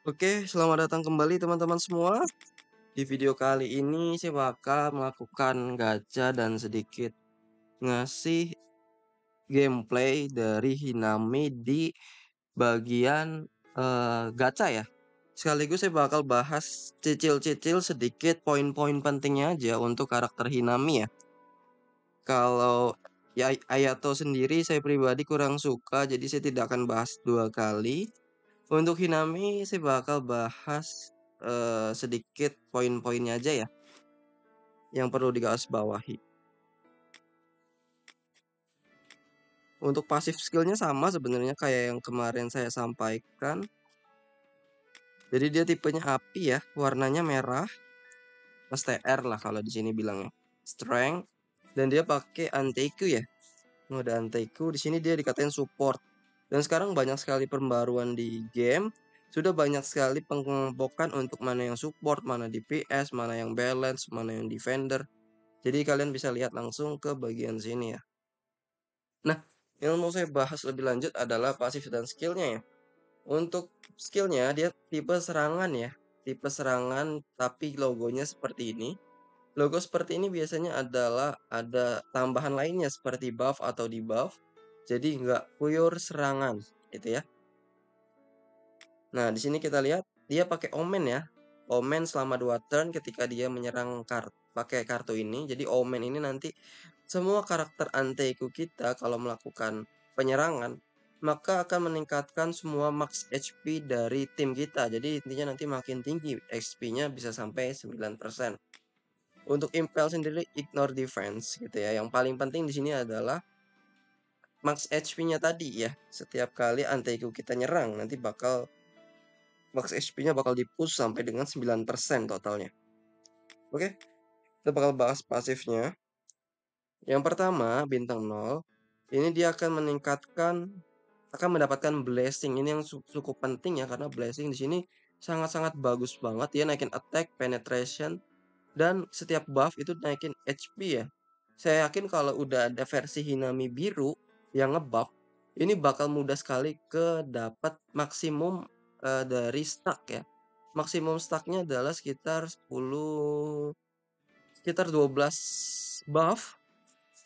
Oke, selamat datang kembali teman-teman semua. Di video kali ini saya bakal melakukan gacha dan sedikit ngasih gameplay dari Hinami di bagian gacha ya. Sekaligus saya bakal bahas cicil-cicil sedikit poin-poin pentingnya aja untuk karakter Hinami ya. Kalau ya Ayato sendiri saya pribadi kurang suka, jadi saya tidak akan bahas dua kali. Untuk Hinami saya bakal bahas sedikit poin-poinnya aja ya yang perlu digarisbawahi. Untuk pasif skillnya sama sebenarnya kayak yang kemarin saya sampaikan. Jadi dia tipenya api ya, warnanya merah, STR lah kalau di sini bilangnya. Strength dan dia pakai Anteiku ya. Mode Anteiku di sini dia dikatain support. Dan sekarang banyak sekali pembaruan di game. Sudah banyak sekali pengelompokan untuk mana yang support, mana DPS, mana yang balance, mana yang defender. Jadi kalian bisa lihat langsung ke bagian sini ya. Nah, yang mau saya bahas lebih lanjut adalah pasif dan skillnya ya. Untuk skillnya dia tipe serangan ya. Tipe serangan tapi logonya seperti ini. Logo seperti ini biasanya adalah ada tambahan lainnya seperti buff atau debuff. Jadi nggak pure serangan gitu ya. Nah, di sini kita lihat dia pakai omen ya. Omen selama 2 turn ketika dia menyerang pakai kartu ini. Jadi omen ini nanti semua karakter Anteiku kita kalau melakukan penyerangan maka akan meningkatkan semua max HP dari tim kita. Jadi intinya nanti makin tinggi HP-nya bisa sampai 9%. Untuk Impel sendiri ignore defense gitu ya. Yang paling penting di sini adalah max HP-nya tadi ya. Setiap kali Anteiku kita nyerang nanti bakal max HP-nya bakal di-push sampai dengan 9% totalnya. Oke, kita bakal bahas pasifnya. Yang pertama, bintang 0. Ini dia akan mendapatkan blessing. Ini yang cukup penting ya karena blessing di sini sangat-sangat bagus banget. Dia naikin attack, penetration, dan setiap buff itu naikin HP ya. Saya yakin kalau udah ada versi Hinami biru yang ngebuff, ini bakal mudah sekali ke dapat maksimum dari stack ya. Maksimum stacknya adalah sekitar 12 buff.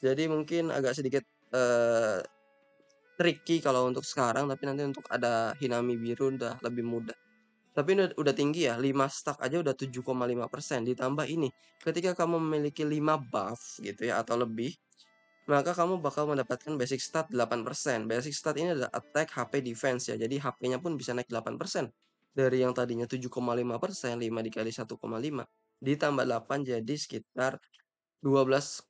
Jadi mungkin agak sedikit tricky kalau untuk sekarang, tapi nanti untuk ada Hinami biru udah lebih mudah. Tapi ini udah tinggi ya, 5 stack aja udah 7,5%. Ditambah ini, ketika kamu memiliki 5 buff gitu ya atau lebih, maka kamu bakal mendapatkan basic stat 8%. Basic stat ini adalah attack, HP, defense ya. Jadi HP-nya pun bisa naik 8%. Dari yang tadinya 7,5%, 5 dikali 1,5 ditambah 8 jadi sekitar 12,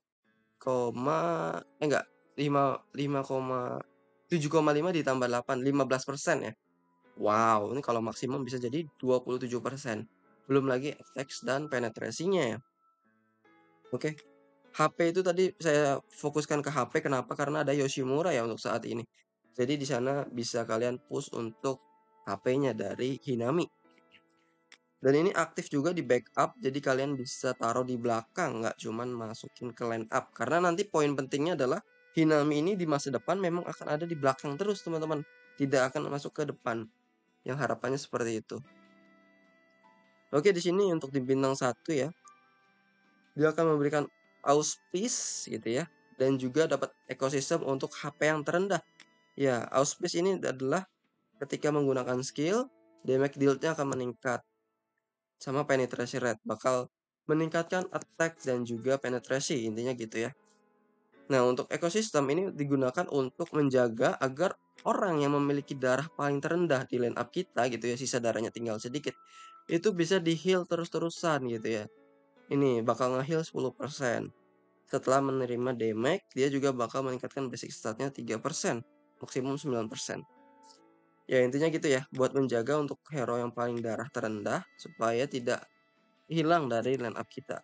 enggak, 7,5 ditambah 8, 15% ya. Wow, ini kalau maksimum bisa jadi 27%. Belum lagi attacks dan penetrasinya ya. Oke. HP itu tadi saya fokuskan ke HP kenapa? Karena ada Yoshimura ya untuk saat ini. Jadi di sana bisa kalian push untuk HP-nya dari Hinami. Dan ini aktif juga di backup, jadi kalian bisa taruh di belakang, nggak cuman masukin ke line up. Karena nanti poin pentingnya adalah Hinami ini di masa depan memang akan ada di belakang terus teman-teman. Tidak akan masuk ke depan. Yang harapannya seperti itu. Oke, di sini untuk di bintang 1 ya. Dia akan memberikan auspice gitu ya. Dan juga dapat ekosistem untuk HP yang terendah. Ya, auspice ini adalah ketika menggunakan skill, damage deal-nya akan meningkat. Sama penetrasi rate. Bakal meningkatkan attack dan juga penetrasi. Intinya gitu ya. Nah, untuk ekosistem ini digunakan untuk menjaga agar orang yang memiliki darah paling terendah di line up kita gitu ya, sisa darahnya tinggal sedikit, itu bisa di-heal terus-terusan gitu ya. Ini bakal nge-heal 10%. Setelah menerima damage, dia juga bakal meningkatkan basic statnya 3%, maksimum 9%. Ya intinya gitu ya, buat menjaga untuk hero yang paling darah terendah supaya tidak hilang dari line up kita.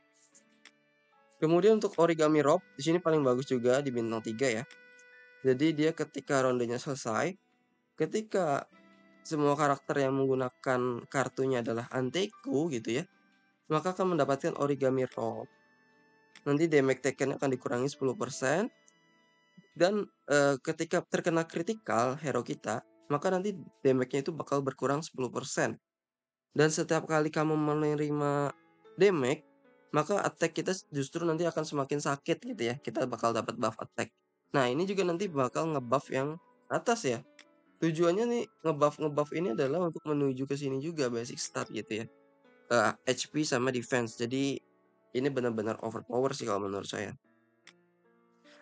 Kemudian untuk origami rope, di sini paling bagus juga di bintang 3 ya. Jadi dia ketika rondenya selesai, ketika semua karakter yang menggunakan kartunya adalah Anteiku gitu ya, maka akan mendapatkan origami rope. Nanti damage taken akan dikurangi 10% dan ketika terkena kritikal hero kita, maka nanti damage-nya itu bakal berkurang 10%. Dan setiap kali kamu menerima damage, maka attack kita justru nanti akan semakin sakit gitu ya. Kita bakal dapat buff attack. Nah, ini juga nanti bakal ngebuff yang atas ya. Tujuannya nih ngebuff ini adalah untuk menuju ke sini juga basic stat gitu ya. HP sama defense. Jadi ini benar-benar overpower sih kalau menurut saya.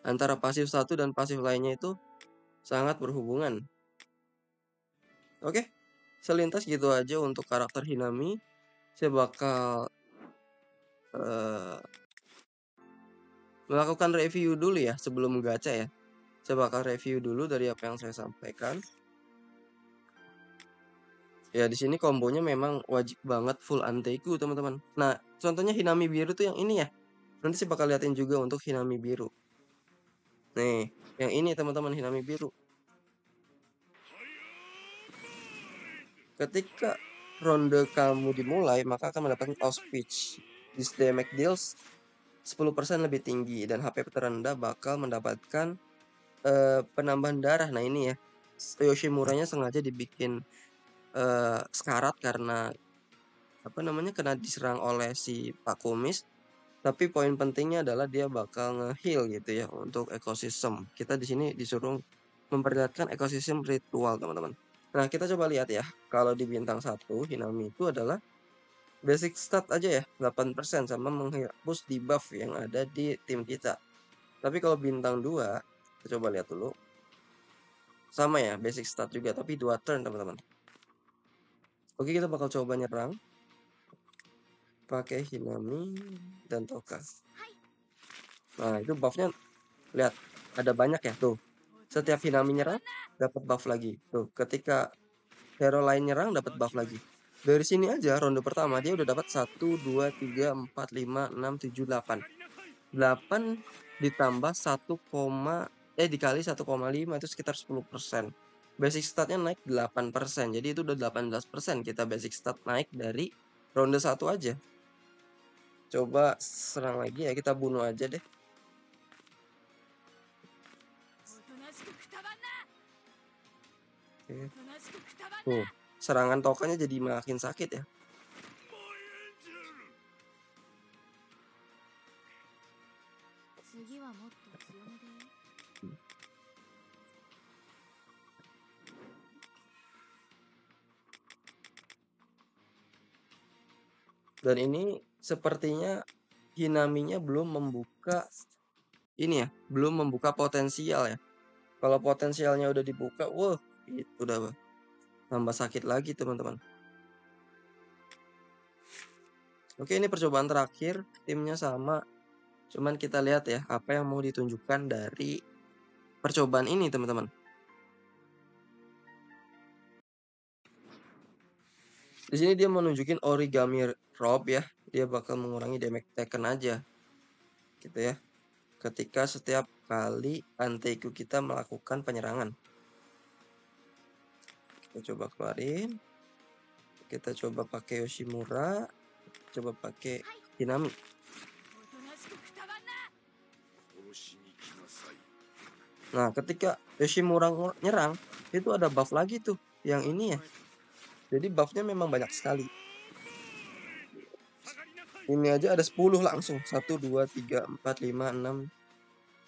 Antara pasif satu dan pasif lainnya itu sangat berhubungan. Oke, selintas gitu aja untuk karakter Hinami. Saya bakal melakukan review dulu ya sebelum gacha ya. Saya bakal review dulu dari apa yang saya sampaikan. Ya di sini kombonya memang wajib banget full Anteiku teman-teman. Nah contohnya Hinami biru tuh yang ini ya. Nanti saya bakal liatin juga untuk Hinami biru. Nih yang ini teman-teman Hinami biru. Ketika ronde kamu dimulai maka akan mendapatkan auspich. This damage deals 10% lebih tinggi dan HP terendah bakal mendapatkan penambahan darah. Nah ini ya Yoshimuranya sengaja dibikin sekarat karena apa namanya kena diserang oleh si Pak Kumis. Tapi poin pentingnya adalah dia bakal nge-heal gitu ya untuk ekosistem. Kita di sini disuruh memperlihatkan ekosistem ritual teman-teman. Nah kita coba lihat ya. Kalau di bintang 1 Hinami itu adalah basic stat aja ya 8% sama menghapus debuff yang ada di tim kita. Tapi kalau bintang 2 kita coba lihat dulu. Sama ya basic stat juga tapi 2 turn teman-teman. Oke kita bakal coba nyerang pakai Hinami dan Toka. Nah itu buffnya lihat ada banyak ya tuh. Setiap Hinami nyerang dapat buff lagi. Tuh ketika hero lain nyerang dapat buff lagi. Dari sini aja ronde pertama dia udah dapat 1 2 3 4 5 6 7 8. 8 ditambah 1, dikali 1,5 itu sekitar 10%. Basic statnya naik 8%. Jadi itu udah 18% kita basic stat naik dari ronde 1 aja. Coba serang lagi ya, kita bunuh aja deh. Oke. Tuh, serangan Tokanya jadi makin sakit ya. Dan ini sepertinya Hinaminya belum membuka ini ya, belum membuka potensial ya. Kalau potensialnya udah dibuka, wah, itu udah tambah sakit lagi teman-teman. Oke, ini percobaan terakhir, timnya sama. Cuman kita lihat ya, apa yang mau ditunjukkan dari percobaan ini teman-teman. Di sini dia mau nunjukin origami rob ya, dia bakal mengurangi damage taken aja, gitu ya. Ketika setiap kali Anteiku kita melakukan penyerangan. Kita coba keluarin. Kita coba pakai Yoshimura. Coba pakai Hinami. Nah, ketika Yoshimura nyerang, itu ada buff lagi tuh. Yang ini ya. Jadi buffnya memang banyak sekali. Ini aja ada 10 langsung. 1, 2, 3, 4, 5, 6.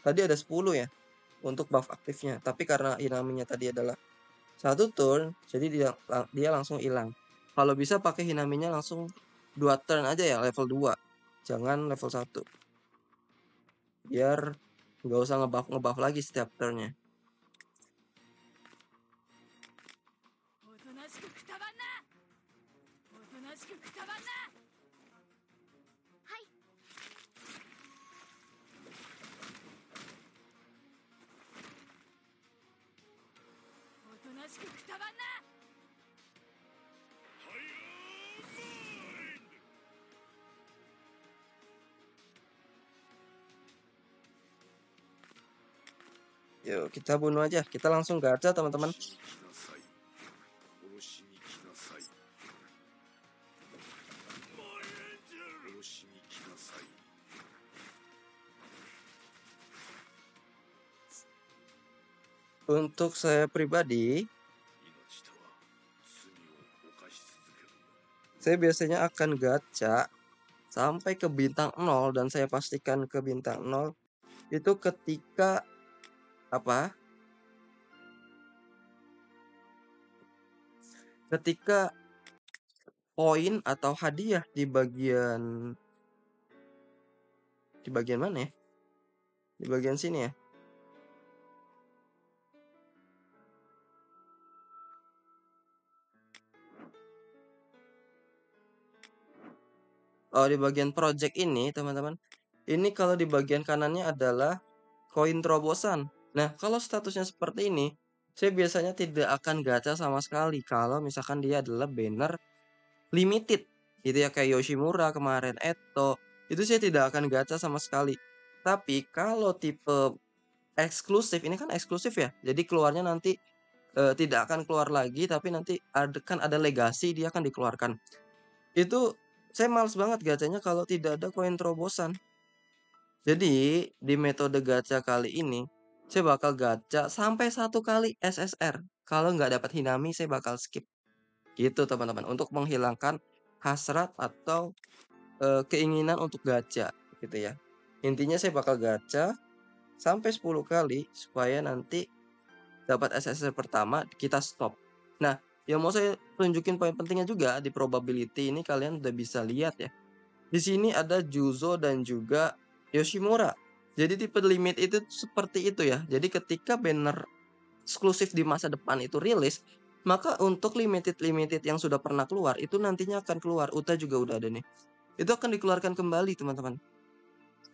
Tadi ada 10 ya. Untuk buff aktifnya. Tapi karena Hinaminya tadi adalah 1 turn, jadi dia langsung hilang. Kalau bisa pakai Hinaminya langsung 2 turn aja ya, level 2. Jangan level 1. Biar nggak usah ngebuff lagi setiap turnnya. Yuk kita bunuh aja. Kita langsung gacha teman-teman. Untuk saya pribadi, Saya biasanya akan gacha sampai ke bintang 0 dan saya pastikan ke bintang 0 itu ketika apa? Ketika poin atau hadiah di bagian mana ya? Di bagian sini ya. Oh, di bagian project ini, teman-teman. Ini kalau di bagian kanannya adalah koin terobosan. Nah, kalau statusnya seperti ini, saya biasanya tidak akan gacha sama sekali kalau misalkan dia adalah banner limited. Gitu ya, kayak Yoshimura kemarin, Eto. Itu saya tidak akan gacha sama sekali. Tapi kalau tipe eksklusif, ini kan eksklusif ya. Jadi keluarnya nanti tidak akan keluar lagi, tapi nanti kan ada legasi dia akan dikeluarkan. Itu saya males banget gacanya kalau tidak ada koin terobosan. Jadi di metode gacha kali ini saya bakal gacha sampai 1 kali SSR. Kalau nggak dapat Hinami saya bakal skip. Gitu teman-teman. Untuk menghilangkan hasrat atau keinginan untuk gacha gitu ya. Intinya saya bakal gacha sampai 10 kali supaya nanti dapat SSR pertama kita stop. Nah, yang mau saya tunjukin poin pentingnya juga di probability ini kalian udah bisa lihat ya. Di sini ada Juzo dan juga Yoshimura. Jadi tipe limit itu seperti itu ya. Jadi ketika banner eksklusif di masa depan itu rilis, maka untuk limited yang sudah pernah keluar itu nantinya akan keluar. Uta juga udah ada nih. Itu akan dikeluarkan kembali teman-teman.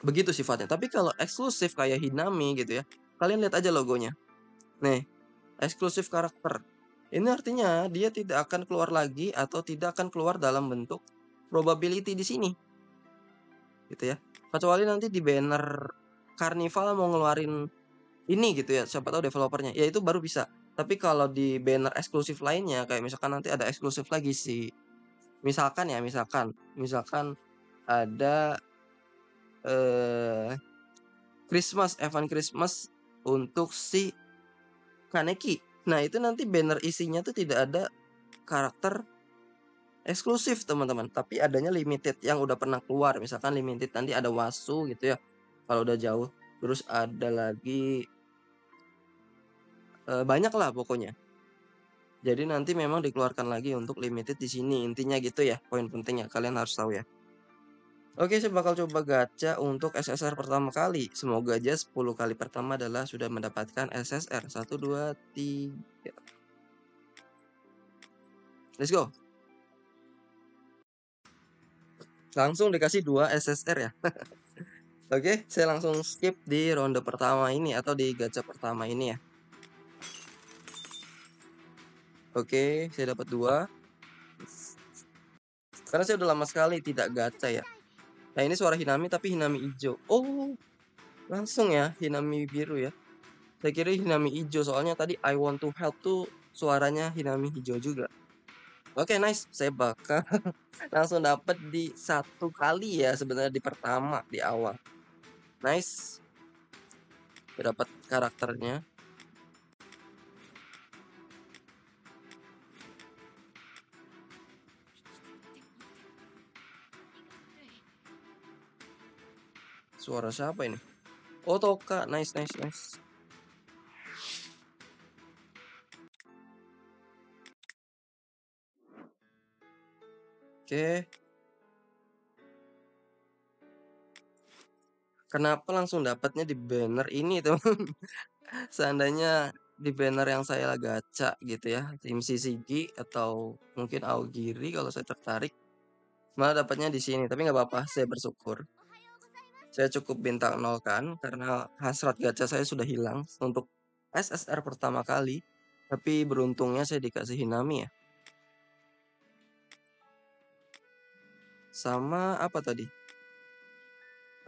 Begitu sifatnya. Tapi kalau eksklusif kayak Hinami gitu ya, kalian lihat aja logonya. Nih, eksklusif karakter. Ini artinya dia tidak akan keluar lagi atau tidak akan keluar dalam bentuk probability di sini. Gitu ya. Kecuali nanti di banner Carnival mau ngeluarin ini gitu ya, siapa tahu developernya. Ya itu baru bisa. Tapi kalau di banner eksklusif lainnya kayak misalkan nanti ada eksklusif lagi sih. Misalkan ada event Christmas untuk si Kaneki. Nah, itu nanti banner isinya tuh tidak ada karakter eksklusif, teman-teman, tapi adanya limited yang udah pernah keluar. Misalkan limited nanti ada Wasu gitu ya. Kalau udah jauh. Terus ada lagi banyak lah pokoknya. Jadi nanti memang dikeluarkan lagi untuk limited di sini. Intinya gitu ya, poin pentingnya kalian harus tahu ya. Oke, saya bakal coba gacha untuk SSR pertama kali. Semoga aja 10 kali pertama adalah sudah mendapatkan SSR. 1, 2, 3. Let's go. Langsung dikasih 2 SSR ya. Oke, saya langsung skip di ronde pertama ini atau di gacha pertama ini ya. Oke, saya dapat 2. Karena saya udah lama sekali tidak gacha ya. Nah, ini suara Hinami tapi Hinami hijau. Oh, langsung ya Hinami biru ya. Saya kira Hinami hijau soalnya tadi I want to help tuh suaranya Hinami hijau juga. Oke, nice. Saya bakal langsung dapat di 1 kali ya sebenarnya di pertama di awal. Nice. Saya dapat karakternya. Suara siapa ini? Oh, Toka. Nice. Oke. Kenapa langsung dapatnya di banner ini, teman? Seandainya di banner yang saya gacha gitu ya, tim Shishigi atau mungkin Aogiri kalau saya tertarik, malah dapatnya di sini. Tapi nggak apa-apa, saya bersyukur. Saya cukup bintang 0 kan, karena hasrat gacha saya sudah hilang untuk SSR pertama kali. Tapi beruntungnya saya dikasih Hinami ya. Sama apa tadi?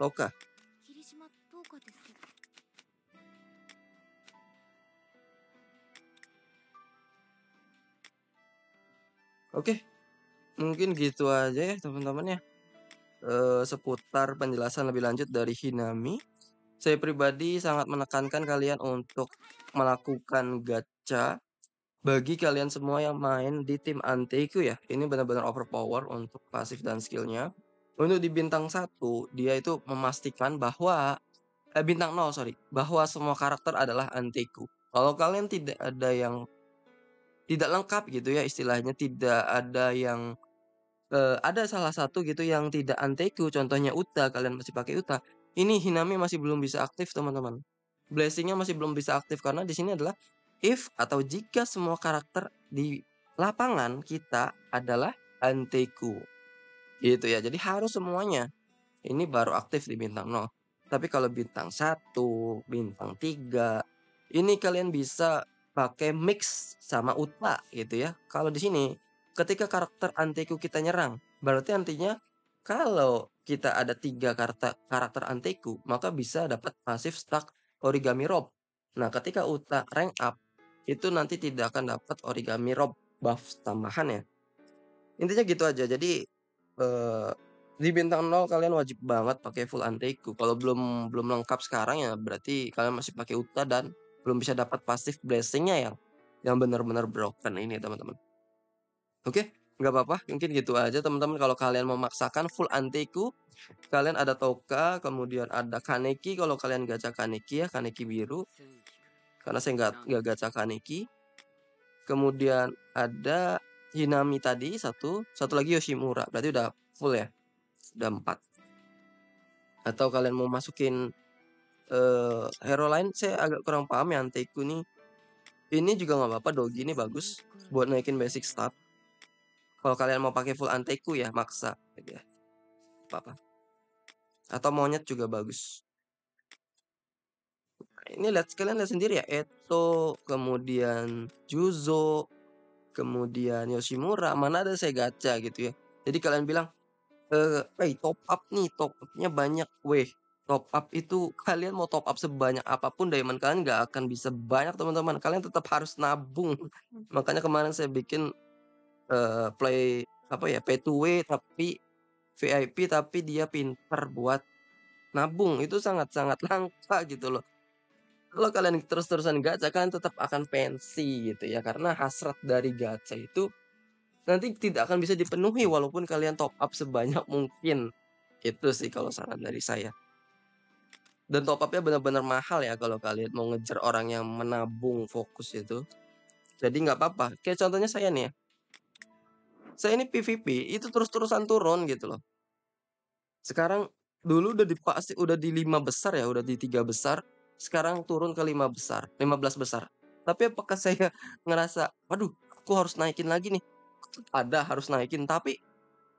Toka. Oke, mungkin gitu aja ya teman-teman ya. Seputar penjelasan lebih lanjut dari Hinami. Saya pribadi sangat menekankan kalian untuk melakukan gacha Bagi kalian semua yang main di tim Antiku ya, ini benar-benar overpower untuk pasif dan skillnya. Untuk di bintang 1, dia itu memastikan bahwa bintang 0 sorry, bahwa semua karakter adalah Antiku. Kalau kalian tidak ada yang tidak lengkap gitu ya istilahnya, tidak ada yang ada salah satu gitu yang tidak Anteku, contohnya Uta, kalian masih pakai Uta, ini Hinami masih belum bisa aktif teman-teman. Blessing-nya masih belum bisa aktif karena di sini adalah if atau jika semua karakter di lapangan kita adalah Anteku. Gitu ya. Jadi harus semuanya. Ini baru aktif di bintang 0. Tapi kalau bintang 1, bintang 3, ini kalian bisa pakai mix sama Uta gitu ya. Kalau di sini ketika karakter antiku kita nyerang, berarti artinya kalau kita ada 3 karakter antiku, maka bisa dapat pasif stuck origami rob. Nah, ketika Uta rank up, itu nanti tidak akan dapat origami rob buff tambahan ya. Intinya gitu aja. Jadi di bintang 0 kalian wajib banget pakai full antiku. Kalau belum lengkap sekarang ya berarti kalian masih pakai Uta dan belum bisa dapat pasif blessing-nya yang benar-benar broken ini teman-teman. Oke, nggak apa-apa. Mungkin gitu aja teman-teman. Kalau kalian memaksakan full antiku, kalian ada Toka, kemudian ada Kaneki. Kalau kalian gacha Kaneki ya, Kaneki biru. Karena saya nggak gacha Kaneki. Kemudian ada Hinami tadi satu lagi Yoshimura. Berarti udah full ya. Udah 4. Atau kalian mau masukin hero lain, saya agak kurang paham ya Anteku nih. Ini juga nggak apa-apa, Dogi ini bagus buat naikin basic stat. Kalau kalian mau pakai full Anteku ya maksa gitu ya. Apa-apa. Atau monyet juga bagus. Ini kalian lihat sendiri ya, Eto, kemudian Juzo, kemudian Yoshimura, mana ada saya gacha gitu ya. Jadi kalian bilang, top up nih, top up-nya banyak. Weh, top up itu kalian mau top up sebanyak apapun diamond kalian nggak akan bisa banyak teman-teman. Kalian tetap harus nabung. Makanya kemarin saya bikin pay to win tapi VIP tapi dia pintar buat nabung. Itu sangat-sangat langka gitu loh. Kalau kalian terus-terusan gacha kalian tetap akan pensi gitu ya. Karena hasrat dari gacha itu nanti tidak akan bisa dipenuhi walaupun kalian top up sebanyak mungkin. Itu sih kalau saran dari saya. Dan top up-nya benar-benar mahal ya kalau kalian mau ngejar orang yang menabung fokus itu. Jadi nggak apa-apa. Kayak contohnya saya nih ya. Saya ini PVP itu terus-terusan turun gitu loh. Sekarang dulu udah di 5 besar ya, udah di 3 besar. Sekarang turun ke 5 besar, 15 besar. Tapi apakah saya ngerasa, waduh, aku harus naikin lagi nih. Ada harus naikin, tapi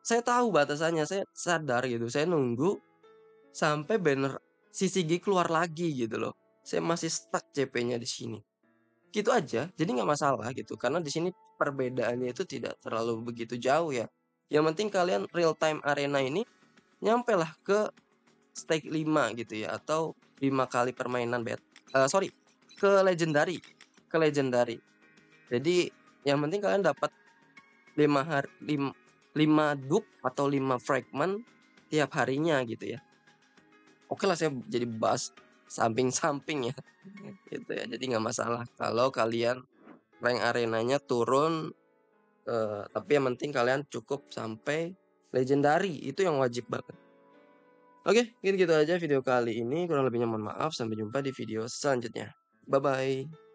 saya tahu batasannya, saya sadar gitu. Saya nunggu sampai banner CCG keluar lagi gitu loh. Saya masih stuck CP-nya di sini. Gitu aja, jadi nggak masalah gitu. Karena di sini perbedaannya itu tidak terlalu begitu jauh ya. Yang penting kalian real time arena ini nyampe lah ke stake 5 gitu ya atau 5 kali permainan ke legendary, Jadi yang penting kalian dapat 5 dup atau 5 fragment tiap harinya gitu ya. Oke lah saya jadi bahas samping-samping ya. Gitu ya. Jadi nggak masalah kalau kalian rank arenanya turun tapi yang penting kalian cukup sampai legendary, itu yang wajib banget. Oke, mungkin gitu aja video kali ini. Kurang lebihnya mohon maaf. Sampai jumpa di video selanjutnya. Bye-bye.